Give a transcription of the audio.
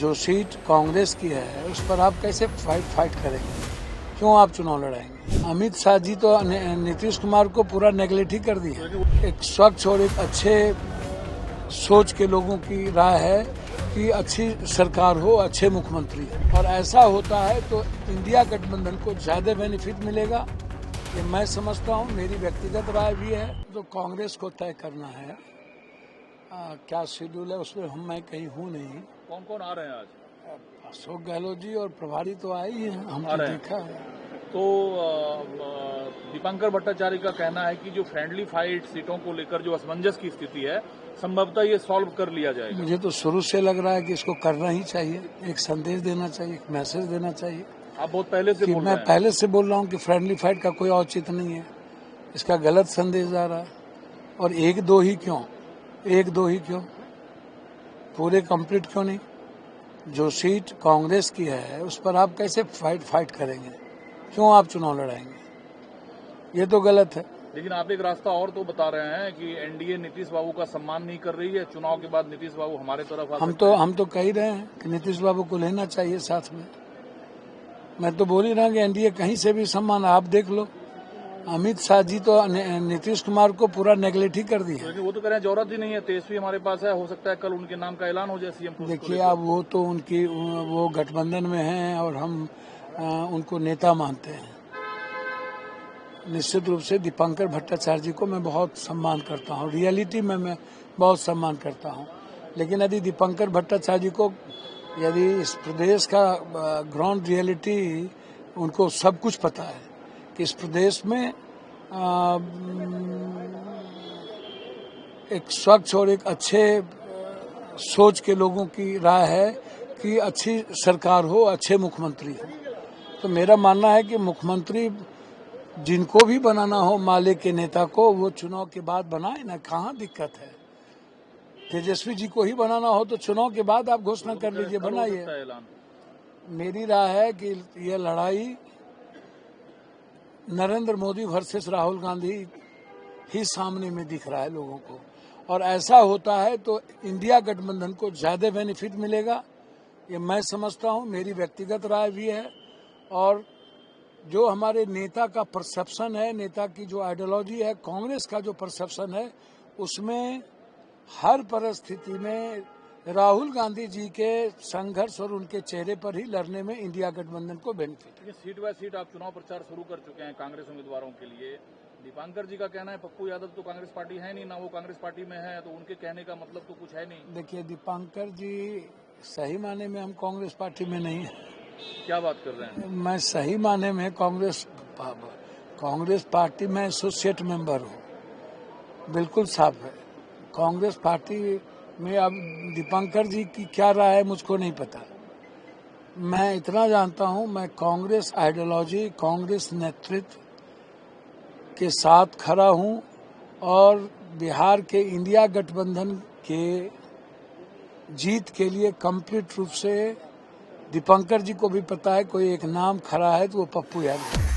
जो सीट कांग्रेस की है उस पर आप कैसे फाइट करेंगे? क्यों आप चुनाव लड़ाएंगे? अमित शाह जी तो नीतीश कुमार को पूरा नेगलेक्ट ही कर दिया। एक स्वच्छ और एक अच्छे सोच के लोगों की राय है कि अच्छी सरकार हो, अच्छे मुख्यमंत्री हो, और ऐसा होता है तो इंडिया गठबंधन को ज्यादा बेनिफिट मिलेगा, ये मैं समझता हूँ। मेरी व्यक्तिगत राय भी है। तो कांग्रेस को तय करना है क्या शेड्यूल है, उसमें मैं कहीं हूँ नहीं। कौन कौन आ रहे हैं आज? अशोक गहलोत जी और प्रभारी तो आए ही हैं, हम तो देखा है। तो दीपांकर भट्टाचार्य का कहना है कि जो फ्रेंडली फाइट सीटों को लेकर जो असमंजस की स्थिति है, संभवतः ये सॉल्व कर लिया जाएगा। मुझे तो शुरू से लग रहा है कि इसको करना ही चाहिए, एक संदेश देना चाहिए, एक मैसेज देना चाहिए। आप बहुत पहले से बोल रहे हैं। मैं पहले से बोल रहा हूँ कि फ्रेंडली फाइट का कोई औचित्य नहीं है, इसका गलत संदेश जा रहा है। और एक दो ही क्यों, पूरे कंप्लीट क्यों नहीं? जो सीट कांग्रेस की है उस पर आप कैसे फाइट करेंगे? क्यों आप चुनाव लड़ाएंगे? ये तो गलत है। लेकिन आप एक रास्ता और तो बता रहे हैं कि एनडीए नीतीश बाबू का सम्मान नहीं कर रही है, चुनाव के बाद नीतीश बाबू हमारे तरफ आ सकते हैं। हम तो कह ही रहे हैं कि नीतीश बाबू को लेना चाहिए साथ में। मैं तो बोल ही रहा कि एनडीए कहीं से भी सम्मान, आप देख लो, अमित शाह जी तो नीतीश कुमार को पूरा नेगलेक्ट ही कर दिया। वो तो कह रहे हैं जरूरत ही नहीं है, तेजस्वी हमारे पास है, हो सकता है कल उनके नाम का ऐलान हो जाए सीएम पोस्ट। देखिए, अब वो तो वो गठबंधन में हैं और हम उनको नेता मानते हैं। निश्चित रूप से दीपांकर भट्टाचार्य जी को मैं बहुत सम्मान करता हूँ, रियलिटी में मैं बहुत सम्मान करता हूँ। लेकिन यदि दीपांकर भट्टाचार्य जी को, यदि इस प्रदेश का ग्राउंड रियलिटी, उनको सब कुछ पता है कि इस प्रदेश में एक स्वच्छ और एक अच्छे सोच के लोगों की राय है कि अच्छी सरकार हो, अच्छे मुख्यमंत्री हो। तो मेरा मानना है कि मुख्यमंत्री जिनको भी बनाना हो, माले के नेता को, वो चुनाव के बाद बनाए ना, कहाँ दिक्कत है। तेजस्वी जी को ही बनाना हो तो चुनाव के बाद आप घोषणा कर लीजिए, बनाइए। मेरी राय है कि यह लड़ाई नरेंद्र मोदी वर्सेस राहुल गांधी ही सामने में दिख रहा है लोगों को, और ऐसा होता है तो इंडिया गठबंधन को ज्यादा बेनिफिट मिलेगा, ये मैं समझता हूँ। मेरी व्यक्तिगत राय भी है। और जो हमारे नेता का परसेप्शन है, नेता की जो आइडियोलॉजी है, कांग्रेस का जो परसेप्शन है, उसमें हर परिस्थिति में राहुल गांधी जी के संघर्ष और उनके चेहरे पर ही लड़ने में इंडिया गठबंधन को बेनिफिट है। सीट बाय सीट आप चुनाव प्रचार शुरू कर चुके हैं कांग्रेस उम्मीदवारों के लिए। दीपांकर जी का कहना है पप्पू यादव तो कांग्रेस पार्टी है नहीं, ना वो कांग्रेस पार्टी में है, तो उनके कहने का मतलब तो कुछ है नहीं। देखिए, दीपांकर जी सही माने में हम कांग्रेस पार्टी में नहीं है। क्या बात कर रहे हैं? मैं सही माने में कांग्रेस पार्टी में एसोसिएट मेंबर हूँ, बिल्कुल साफ है। कांग्रेस पार्टी में अब दीपांकर जी की क्या राय है मुझको नहीं पता। मैं इतना जानता हूँ, मैं कांग्रेस आइडियोलॉजी, कांग्रेस नेतृत्व के साथ खड़ा हूँ, और बिहार के इंडिया गठबंधन के जीत के लिए कंप्लीट रूप से दीपांकर जी को भी पता है, कोई एक नाम खड़ा है तो वो पप्पू यादव।